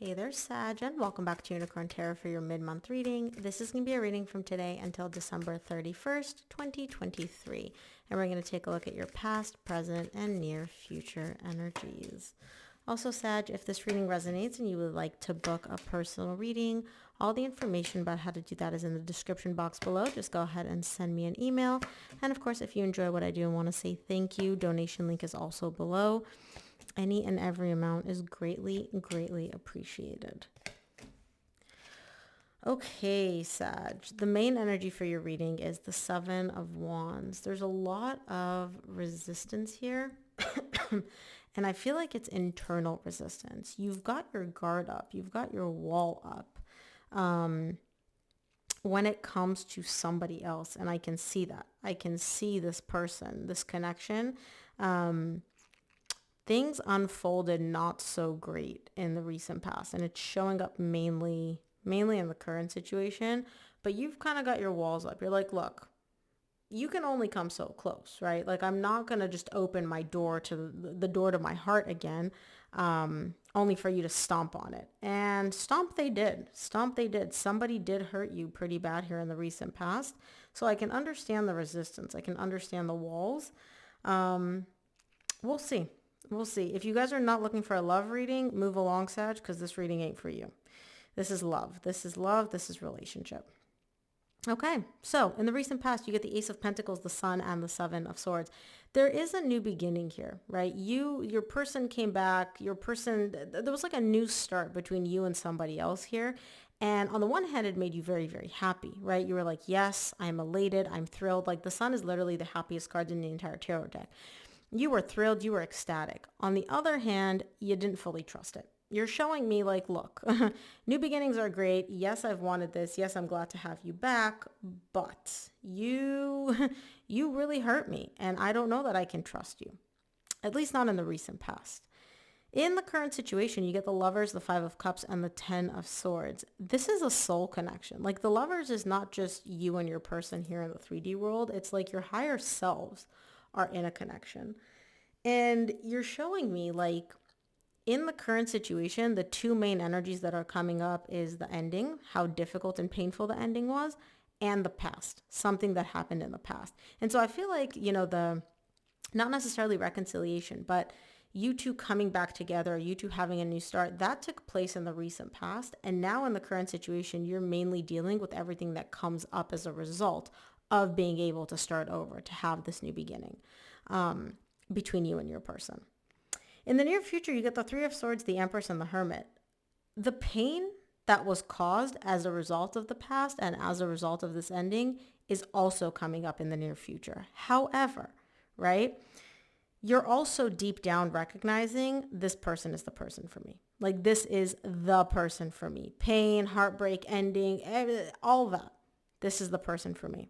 Hey there, Sag, and welcome back to Unicorn Tarot for your mid-month reading. This is going to be a reading from today until December 31st, 2023. And we're going to take a look at your past, present, and near future energies. Also, Sag, if this reading resonates and you would like to book a personal reading, all the information about how to do that is in the description box below. Just go ahead and send me an email. And of course, if you enjoy what I do and want to say thank you, donation link is also below. Any and every amount is greatly, greatly appreciated. Okay, Sag, the main energy for your reading is the Seven of Wands. There's a lot of resistance here, and I feel like it's internal resistance. You've got your guard up. You've got your wall up when it comes to somebody else, and I can see that. I can see this person, this connection. Things unfolded not so great in the recent past, and it's showing up mainly in the current situation, but you've kind of got your walls up. You're like, look, you can only come so close, right? Like, I'm not going to just open my door to the door to my heart again, only for you to stomp on it. And stomp they did. Somebody did hurt you pretty bad here in the recent past. So I can understand the resistance. I can understand the walls. We'll see. If you guys are not looking for a love reading, move along, Sag, because this reading ain't for you. This is love. This is relationship. Okay, so in the recent past, you get the Ace of Pentacles, the Sun, and the Seven of Swords. There is a new beginning here, right? Your person came back. There was like a new start between you and somebody else here. And on the one hand, it made you very, very happy, right? You were like, yes, I'm elated. I'm thrilled. Like, the Sun is literally the happiest card in the entire tarot deck. You were thrilled, you were ecstatic. On the other hand, you didn't fully trust it. You're showing me like, look, new beginnings are great. Yes, I've wanted this. Yes, I'm glad to have you back, but you really hurt me, and I don't know that I can trust you, at least not in the recent past. In the current situation, you get the Lovers, the Five of Cups, and the Ten of Swords. This is a soul connection. Like, the Lovers is not just you and your person here in the 3D world. It's like your higher selves are in a connection. And you're showing me, like, in the current situation, the two main energies that are coming up is the ending, how difficult and painful the ending was, and the past, something that happened in the past. And so I feel like, not necessarily reconciliation, but you two coming back together, you two having a new start, that took place in the recent past. And now in the current situation, you're mainly dealing with everything that comes up as a result of being able to start over, to have this new beginning between you and your person. In the near future, you get the Three of Swords, the Empress, and the Hermit. The pain that was caused as a result of the past and as a result of this ending is also coming up in the near future. However, right, you're also deep down recognizing this person is the person for me. Like, this is the person for me. Pain, heartbreak, ending, all that. This is the person for me.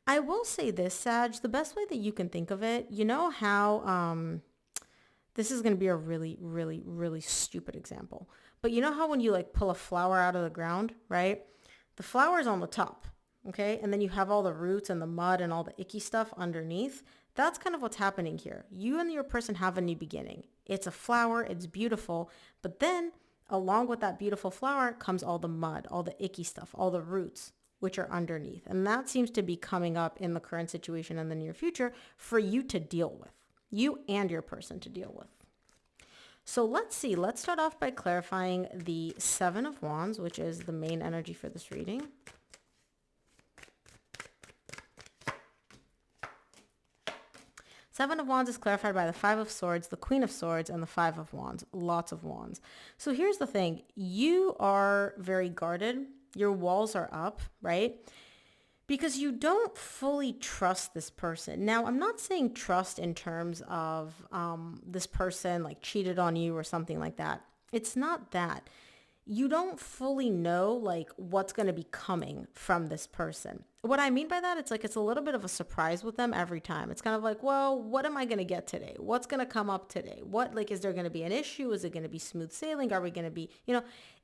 I will say this, Sag, the best way that you can think of it, you know how, this is going to be a really, really, really stupid example. But you know how when you like pull a flower out of the ground, right? The flower is on the top, okay? And then you have all the roots and the mud and all the icky stuff underneath. That's kind of what's happening here. You and your person have a new beginning. It's a flower. It's beautiful. But then along with that beautiful flower comes all the mud, all the icky stuff, all the roots, which are underneath. And that seems to be coming up in the current situation in the near future for you to deal with. You and your person to deal with. So let's see. Let's start off by clarifying the Seven of Wands, which is the main energy for this reading. Seven of Wands is clarified by the Five of Swords, the Queen of Swords, and the Five of Wands. Lots of wands. So here's the thing. You are very guarded. Your walls are up, right? Because you don't fully trust this person. Now, I'm not saying trust in terms of this person like cheated on you or something like that. It's not that. You don't fully know like what's going to be coming from this person. what I mean by that, it's like it's a little bit of a surprise with them every time. It's kind of like, well, what am I going to get today? What's going to come up today? What, like, is there going to be an issue? Is it going to be smooth sailing? Are we going to be,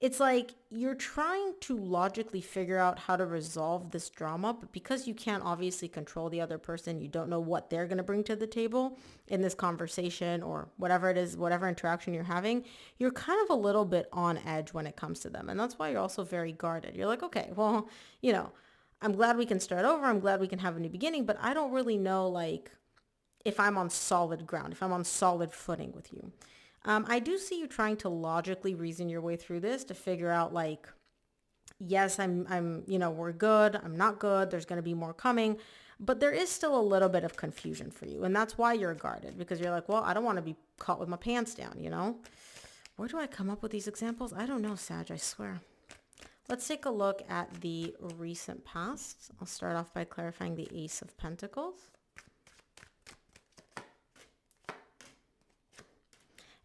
it's like you're trying to logically figure out how to resolve this drama, but because you can't obviously control the other person, you don't know what they're going to bring to the table in this conversation or whatever it is, whatever interaction you're having, you're kind of a little bit on edge when it comes to them. And that's why you're also very guarded. You're like, okay, well, I'm glad we can start over. I'm glad we can have a new beginning, but I don't really know, like, if I'm on solid ground, if I'm on solid footing with you. I do see you trying to logically reason your way through this to figure out, like, yes, we're good. I'm not good. There's going to be more coming, but there is still a little bit of confusion for you. And that's why you're guarded, because you're like, well, I don't want to be caught with my pants down. Where do I come up with these examples? I don't know, Sag, I swear. Let's take a look at the recent past. I'll start off by clarifying the Ace of Pentacles.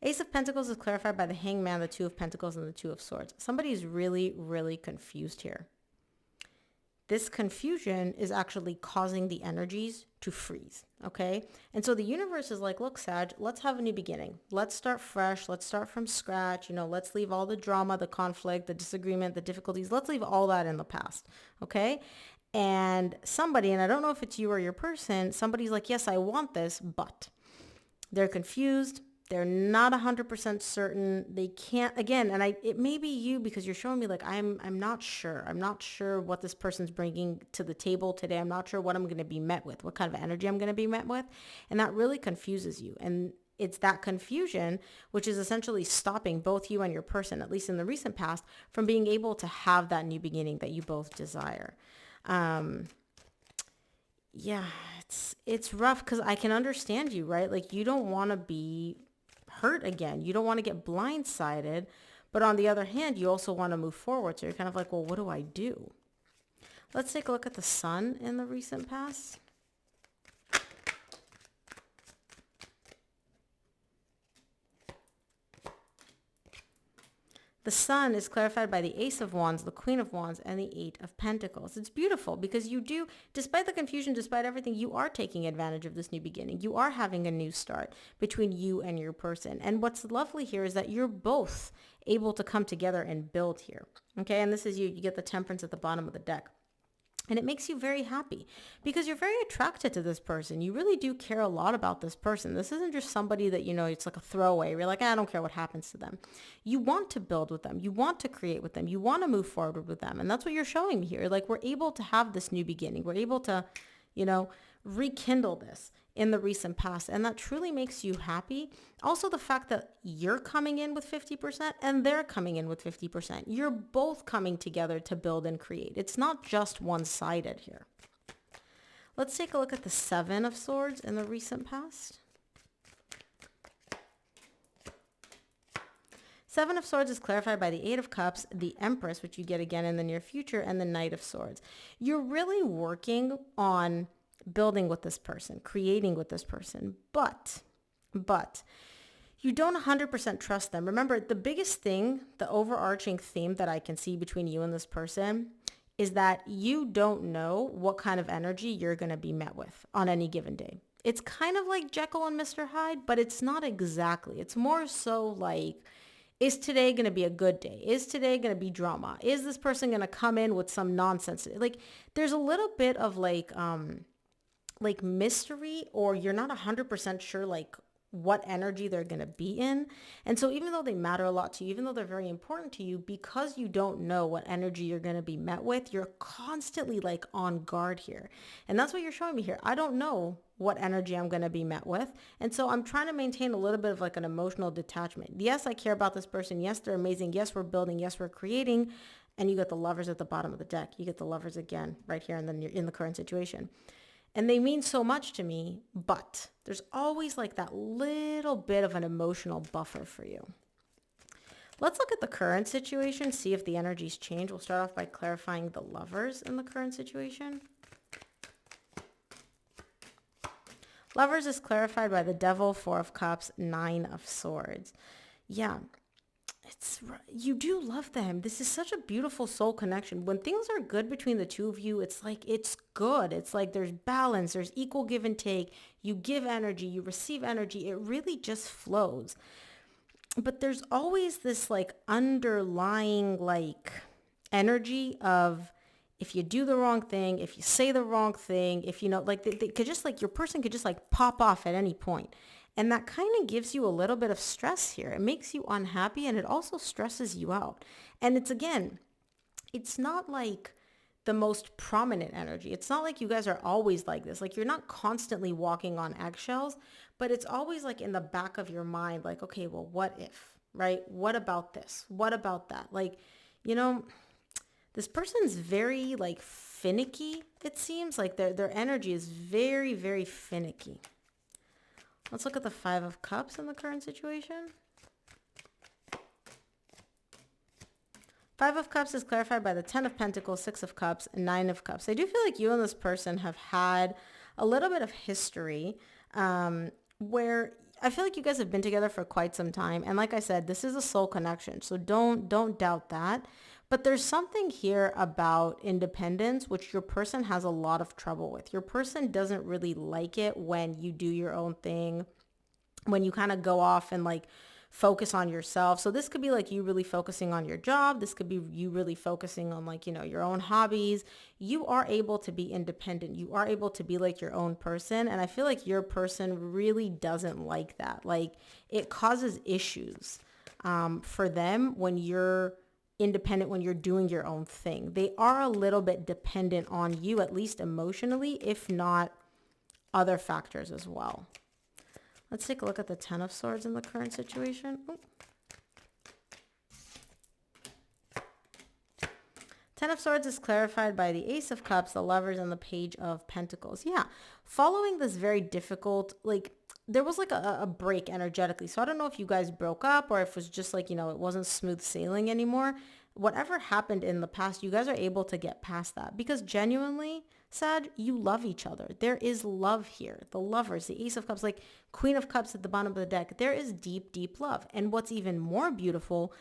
Ace of Pentacles is clarified by the Hangman, the Two of Pentacles, and the Two of Swords. Somebody is really, really confused here. This confusion is actually causing the energies to freeze, okay? And so the universe is like, look, Sag, let's have a new beginning. Let's start fresh. Let's start from scratch. Let's leave all the drama, the conflict, the disagreement, the difficulties. Let's leave all that in the past, okay? And somebody, and I don't know if it's you or your person, somebody's like, yes, I want this, but they're confused. They're not 100% certain. They can't, again, and it may be you because you're showing me like, I'm not sure. I'm not sure what this person's bringing to the table today. I'm not sure what I'm going to be met with, what kind of energy I'm going to be met with. And that really confuses you. And it's that confusion, which is essentially stopping both you and your person, at least in the recent past, from being able to have that new beginning that you both desire. Yeah, it's rough because I can understand you, right? Like you don't want to be hurt again. You don't want to get blindsided. But on the other hand, you also want to move forward. So you're kind of like, well, what do I do? Let's take a look at the Sun in the recent past. The Sun is clarified by the Ace of Wands, the Queen of Wands, and the Eight of Pentacles. It's beautiful because you do, despite the confusion, despite everything, you are taking advantage of this new beginning. You are having a new start between you and your person. And what's lovely here is that you're both able to come together and build here. Okay, and this is you. You get the Temperance at the bottom of the deck. And it makes you very happy because you're very attracted to this person. You really do care a lot about this person. This isn't just somebody that, it's like a throwaway. You're like, I don't care what happens to them. You want to build with them. You want to create with them. You want to move forward with them. And that's what you're showing me here. Like we're able to have this new beginning. We're able to, rekindle this in the recent past. And that truly makes you happy. Also, the fact that you're coming in with 50% and they're coming in with 50%. You're both coming together to build and create. It's not just one-sided here. Let's take a look at the Seven of Swords in the recent past. Seven of Swords is clarified by the Eight of Cups, the Empress, which you get again in the near future, and the Knight of Swords. You're really working on building with this person, creating with this person, but you don't 100% trust them. Remember, the biggest thing, the overarching theme that I can see between you and this person is that you don't know what kind of energy you're going to be met with on any given day. It's kind of like Jekyll and Mr. Hyde, but it's not exactly. It's more so like, is today going to be a good day? Is today going to be drama? Is this person going to come in with some nonsense? Like, there's a little bit of like mystery, or you're not 100% sure like what energy they're going to be in. And so even though they matter a lot to you, even though they're very important to you, because you don't know what energy you're going to be met with, you're constantly like on guard here. And that's what you're showing me here. I don't know what energy I'm going to be met with. And so I'm trying to maintain a little bit of like an emotional detachment. Yes, I care about this person. Yes, they're amazing. Yes, we're building. Yes, we're creating. And you get the Lovers at the bottom of the deck. You get the Lovers again right here in the current situation. And they mean so much to me, but there's always like that little bit of an emotional buffer for you. Let's look at the current situation, see if the energies change. We'll start off by clarifying the Lovers in the current situation. Lovers is clarified by the Devil, Four of Cups, Nine of Swords. Yeah. you do love them. This is such a beautiful soul connection. When things are good between the two of you, it's like it's good. It's like there's balance, there's equal give and take. You give energy, you receive energy. It really just flows. But there's always this like underlying like energy of if you do the wrong thing, if you say the wrong thing, if you know, like they could just like your person could just like pop off at any point. And that kind of gives you a little bit of stress here. It makes you unhappy and it also stresses you out. And it's again, it's not like the most prominent energy. It's not like you guys are always like this. Like you're not constantly walking on eggshells, but it's always like in the back of your mind, like, okay, well, what if, right? What about this? What about that? Like, you know, this person's very like finicky, it seems like their energy is very, very finicky. Let's look at the Five of Cups in the current situation. Five of Cups is clarified by the 10 of Pentacles, 6 of Cups, and 9 of Cups. I do feel like you and this person have had a little bit of history where I feel like you guys have been together for quite some time. And like I said, this is a soul connection. So don't doubt that. But there's something here about independence, which your person has a lot of trouble with. Your person doesn't really like it when you do your own thing, when you kind of go off and like focus on yourself. So this could be like you really focusing on your job. This could be you really focusing on like, you know, your own hobbies. You are able to be independent. You are able to be like your own person. And I feel like your person really doesn't like that. Like it causes issues for them when you're independent, when you're doing your own thing. They are a little bit dependent on you, at least emotionally, if not other factors as well. Let's take a look at the 10 of Swords in the current situation. Ooh. 10 of Swords is clarified by the Ace of Cups, the Lovers, and the Page of Pentacles. Yeah, following this very difficult, like, there was like a break energetically. So I don't know if you guys broke up or if it was just like, you know, it wasn't smooth sailing anymore. Whatever happened in the past, you guys are able to get past that because genuinely, Sag, you love each other. There is love here. The Lovers, the Ace of Cups, like Queen of Cups at the bottom of the deck. There is deep, deep love. And what's even more beautiful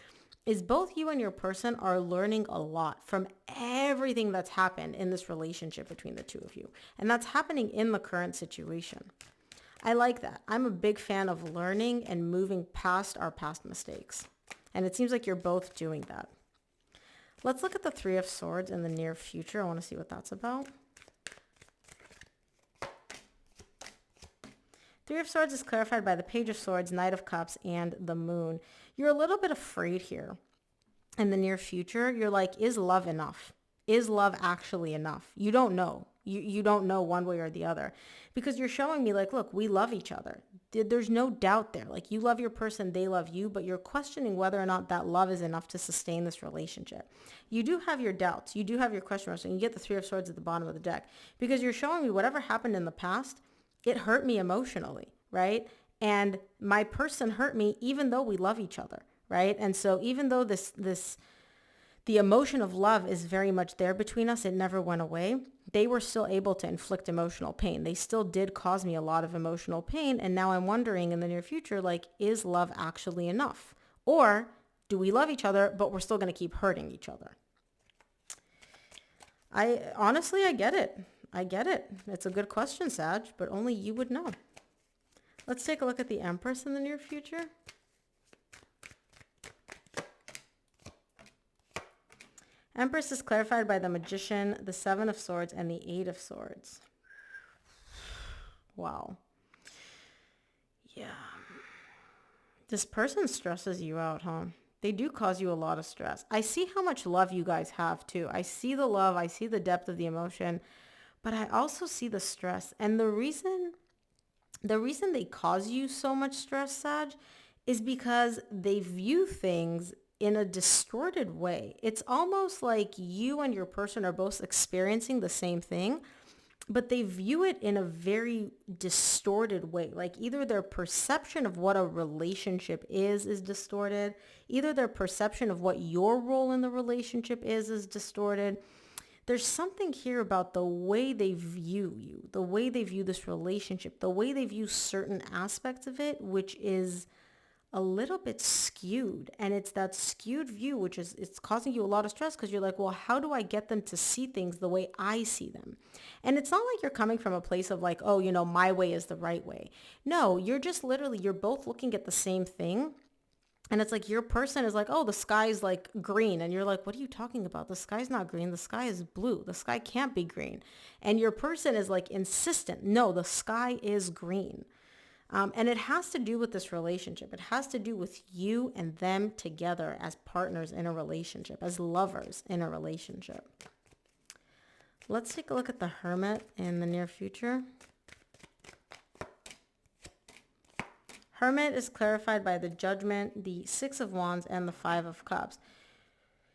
is both you and your person are learning a lot from everything that's happened in this relationship between the two of you. And that's happening in the current situation. I like that. I'm a big fan of learning and moving past our past mistakes. And it seems like you're both doing that. Let's look at the Three of Swords in the near future. I want to see what that's about. Three of Swords is clarified by the Page of Swords, Knight of Cups, and the Moon. You're a little bit afraid here in the near future. You're like, is love enough? Is love actually enough? You don't know. You don't know one way or the other because you're showing me like, look, we love each other. There's no doubt there. Like you love your person, they love you, but you're questioning whether or not that love is enough to sustain this relationship. You do have your doubts. You do have your question marks and you get the Three of Swords at the bottom of the deck because you're showing me whatever happened in the past, it hurt me emotionally, right? And my person hurt me even though we love each other, right? And so even though the emotion of love is very much there between us, it never went away. They were still able to inflict emotional pain. They still did cause me a lot of emotional pain. And now I'm wondering in the near future, like, is love actually enough? Or do we love each other, but we're still going to keep hurting each other? I get it. I get it. It's a good question, Sag, but only you would know. Let's take a look at the Empress in the near future. Empress is clarified by the Magician, the Seven of Swords, and the Eight of Swords. Wow. Yeah. This person stresses you out, huh? They do cause you a lot of stress. I see how much love you guys have, too. I see the love. I see the depth of the emotion. But I also see the stress. And the reason they cause you so much stress, Sag, is because they view things in a distorted way. It's almost like you and your person are both experiencing the same thing, but they view it in a very distorted way. Like either their perception of what a relationship is distorted. Either their perception of what your role in the relationship is distorted. There's something here about the way they view you, the way they view this relationship, the way they view certain aspects of it, which is a little bit skewed, and it's that skewed view which is it's causing you a lot of stress because you're like, well, how do I get them to see things the way I see them? And it's not like you're coming from a place of like, oh, my way is the right way. No, you're just literally, you're both looking at the same thing. And it's like your person is like, oh, the sky's like green. And you're like, what are you talking about? The sky's not green. The sky is blue. The sky can't be green. And your person is like insistent. No, the sky is green. And it has to do with this relationship. It has to do with you and them together as partners in a relationship, as lovers in a relationship. Let's take a look at the Hermit in the near future. Hermit is clarified by the Judgment, the Six of Wands, and the Five of Cups.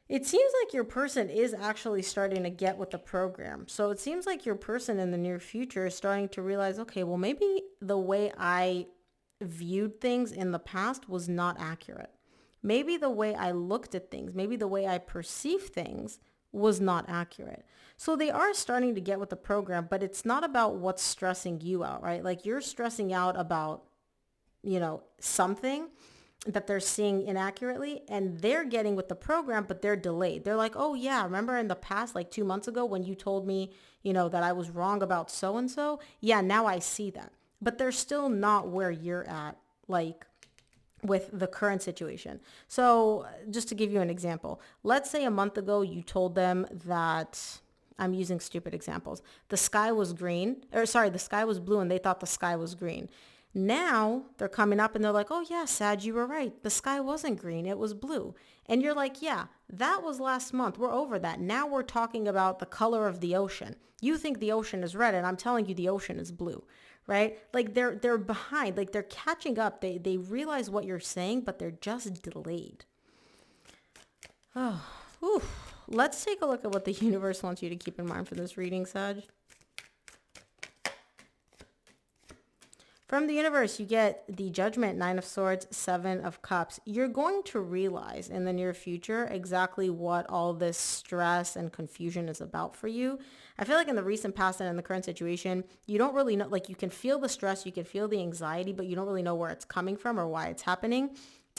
It seems like your person is actually starting to get with the program. So it seems like your person in the near future is starting to realize, okay, well, maybe the way I viewed things in the past was not accurate. Maybe the way I looked at things, maybe the way I perceived things was not accurate. So they are starting to get with the program, but it's not about what's stressing you out, right? Like you're stressing out about something that they're seeing inaccurately, and they're getting with the program, but they're delayed. They're like, oh yeah, remember in the past, like 2 months ago when you told me, that I was wrong about so-and-so? Yeah, now I see that. But they're still not where you're at, like with the current situation. So just to give you an example, let's say a month ago you told them that, I'm using stupid examples, the sky was the sky was blue and they thought the sky was green. Now they're coming up and they're like, oh yeah, Sag, you were right. The sky wasn't green. It was blue. And you're like, yeah, that was last month. We're over that. Now we're talking about the color of the ocean. You think the ocean is red and I'm telling you the ocean is blue, right? Like they're behind, like they're catching up. They realize what you're saying, but they're just delayed. Oh, whew. Let's take a look at what the universe wants you to keep in mind for this reading, Sag. From the universe, you get the Judgment, Nine of Swords, Seven of Cups. You're going to realize in the near future exactly what all this stress and confusion is about for you. I feel like in the recent past and in the current situation, you don't really know, like you can feel the stress, you can feel the anxiety, but you don't really know where it's coming from or why it's happening.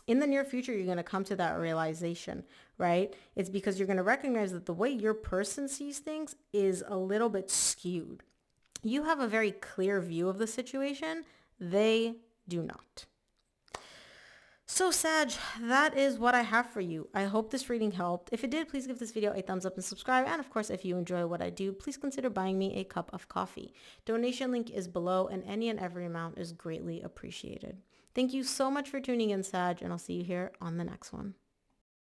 In the near future, you're going to come to that realization, right? It's because you're going to recognize that the way your person sees things is a little bit skewed. You have a very clear view of the situation. They do not. So Sag, that is what I have for you. I hope this reading helped. If it did, please give this video a thumbs up and subscribe. And of course, if you enjoy what I do, please consider buying me a cup of coffee. Donation link is below and any and every amount is greatly appreciated. Thank you so much for tuning in, Sag, and I'll see you here on the next one.